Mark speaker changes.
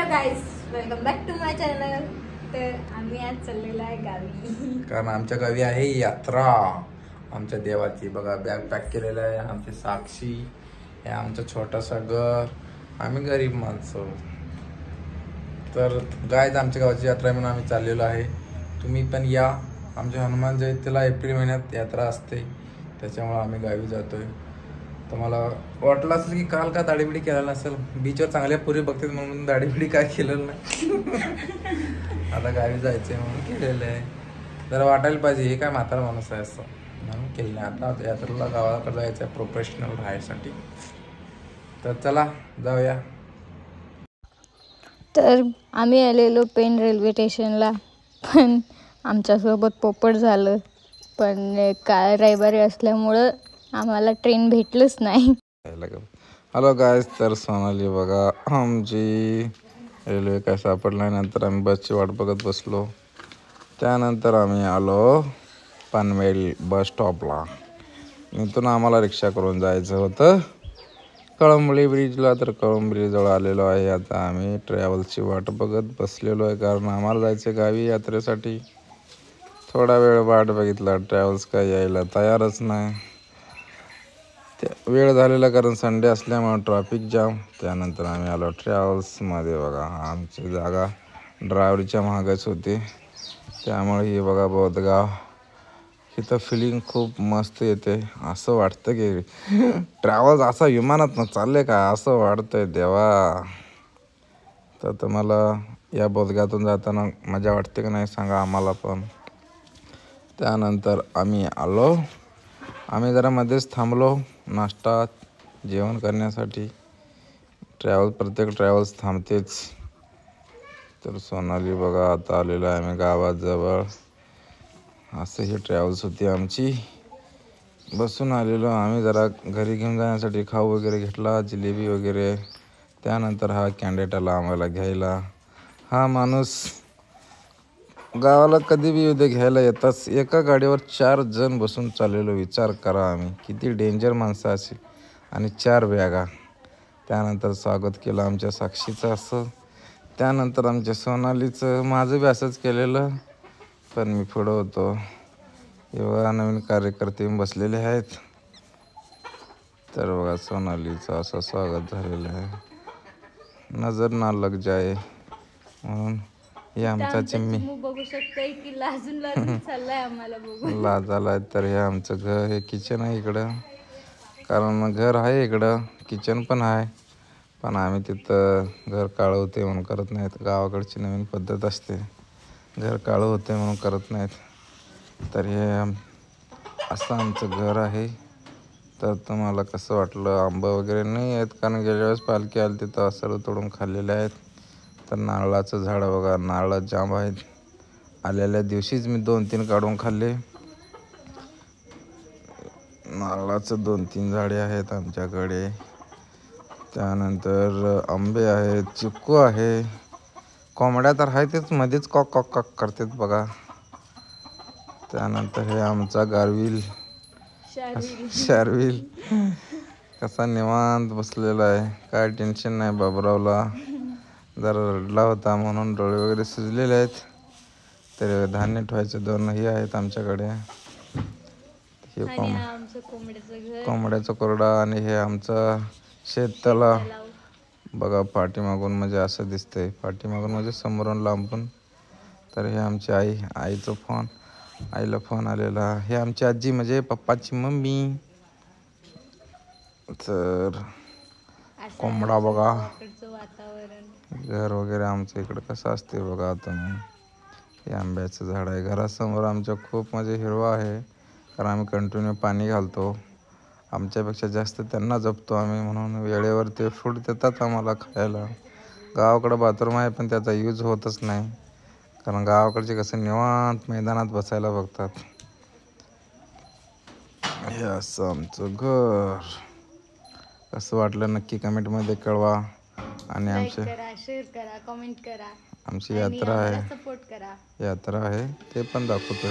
Speaker 1: Hello guys, welcome back to my channel. तर आम्ही आज चाललेलो आहे गावी,
Speaker 2: कारण आमच्या गावी आहे यात्रा आमच्या देवाची. बघा बॅग पॅक केलेलं आहे. आमची साक्षी, हे आमचं छोटंसं घर, आम्ही गरीब माणसं. तर गायज आमच्या गावाची यात्रा आहे म्हणून आम्ही चाललेलो आहे. तुम्ही पण या. आमच्या हनुमान जयंतीला एप्रिल महिन्यात यात्रा असते, त्याच्यामुळे आम्ही गावी जातोय. तर मला वाटलं असेल की काल का दाढीबिडी केला नसेल, बीचवर चांगल्या पुरी बघतात म्हणून दाढीबिडी काय केलेलं नाही. आता गावी जायचंय म्हणून केलेलं आहे. जरा वाटायला पाहिजे हे काय म्हातारा माणूस आहे असं म्हणून केलं नाही. आता यात्रेला गावाकडे जायचं आहे प्रोफेशनल राहायसाठी. तर चला जाऊया.
Speaker 3: तर आम्ही आलेलो पेन रेल्वे स्टेशनला, पण आमच्यासोबत पोपट झालं. पण काल रविवारी असल्यामुळं आम्हाला ट्रेन भेटलंच नाही.
Speaker 2: हॅलो गायज, तर सोनाली बघा आमची रेल्वे काय सापडला नाही. नंतर आम्ही बसची वाट बघत बसलो. त्यानंतर आम्ही आलो पनवेल बस स्टॉपला. इथून आम्हाला रिक्षा करून जायचं होतं कळंबळी ब्रिजला. तर कळंबळी जवळ आलेलो आहे. आता आम्ही ट्रॅव्हल्सची वाट बघत बसलेलो आहे, कारण आम्हाला जायचं गावी यात्रेसाठी. थोडा वेळ वाट बघितला, ट्रॅव्हल्स काय यायला तयारच नाही. वेळ झालेला कारण संडे असल्यामुळे ट्रॅफिक जाम. त्यानंतर आम्ही आलो ट्रॅव्हल्समध्ये. बघा आमची जागा ड्रायव्हरच्या मागच होती, त्यामुळे ही बघा बोधगाव. इथं फिलिंग खूप मस्त येते. असं वाटतं की ट्रॅव्हल्स असा विमानात न चालले का असं वाटतंय देवा. तर तुम्हाला या बोधगातून जाताना मजा वाटते का नाही सांगा आम्हाला पण. त्यानंतर आम्ही जरा मध्येच थांबलो नाश्ता जेवण करण्यासाठी. प्रत्येक ट्रॅव्हल्स थांबतेच. तर सोनाली बघा आता आलेलो आहे आम्ही गावाजवळ. असं ही ट्रॅव्हल्स होती आमची. बसून आलेलो आम्ही. जरा घरी घेऊन जाण्यासाठी खाऊ वगैरे घेतला, जिलेबी वगैरे. त्यानंतर हा कॅन्डिडेट आला आम्हाला घ्यायला. हा माणूस गावाला कधी बी उद्या घ्यायला येताच. एका गाडीवर 4 जण बसून चाललेलो. विचार करा आम्ही किती डेंजर माणसं असेल. आणि 4 बॅगा. त्यानंतर स्वागत केलं आमच्या साक्षीचं असं. त्यानंतर आमच्या सोनालीचं. माझं बी असंच केलेलं, पण मी पुढं होतो. एवढा नवीन कार्यकर्ते बसलेले आहेत. तर बघा सोनालीचं असं स्वागत झालेलं आहे. नजर ना लग जाए म्हणून. हे आमचा चिम्मी
Speaker 3: बघू शकते की लाजून लाजून चाललाय आम्हाला बघून.
Speaker 2: लाज आलाय. तर हे आमचं घर, हे किचन आहे इकडं. कारण घर आहे इकडं, किचन पण आहे, पण आम्ही तिथं घर काळं होते म्हणून करत नाहीत. गावाकडची नवीन पद्धत असते, घर काळं होते म्हणून करत नाहीत. तर हे असं आमचं घर आहे. तर तुम्हाला कसं वाटलं? आंबा वगैरे नाही आहेत, कारण गेल्या वेळेस पालखी आली तिथं असं तोडून खाल्लेले आहेत. तर नारळाचं झाड बघा, नारळ जांब आहेत. आलेल्या दिवशीच मी 2-3 काढून खाल्ले. नारळाचं 2-3 झाडे आहेत आमच्याकडे. त्यानंतर आंबे आहेत, चिक्कू आहे. कोंबड्या तर आहेतच, मध्येच कॉक कॉक कॉक करतात बघा. त्यानंतर हे आमचा शार्विल कसा निवांत बसलेला आहे. काय टेन्शन नाही बाबरावला. जरा रडला होता म्हणून डोळे वगैरे सुजलेले आहेत. तर धान्य ठेवायचे 2 हे आहेत आमच्याकडे. हे कोंबड्याचं कोरडा. आणि हे आमचं शेततलाव बघा. पाठीमागून म्हणजे असं दिसतंय, पाठीमागून म्हणजे समोरून लांबून. तर हे आमची आईचा फोन, आईला फोन आलेला. हे आमची आजी म्हणजे पप्पाची मम्मी. तर कोंबडा बघा. घर वगैरे आमचं इकडं कसं असते बघा तुम्ही. हे आंब्याचं झाड आहे घरासमोर आमच्या. खूप म्हणजे हिरवा आहे, कारण आम्ही कंटिन्यू पाणी घालतो. आमच्यापेक्षा जास्त त्यांना जपतो आम्ही, म्हणून वेळेवर ते फ्रूट देतात आम्हाला खायला. गावाकडं बाथरूम आहे, पण त्याचा यूज होतच नाही, कारण गावाकडचे कसं निवांत मैदानात बसायला बघतात. हे असं आमचं घर. कसं वाटलं नक्की कमेंटमध्ये कळवा. आणि
Speaker 3: शेअर करा, कमेंट करा.
Speaker 2: आमची यात्रा आहे,
Speaker 3: सपोर्ट करा.
Speaker 2: यात्रा आहे ते पण दाखवतो.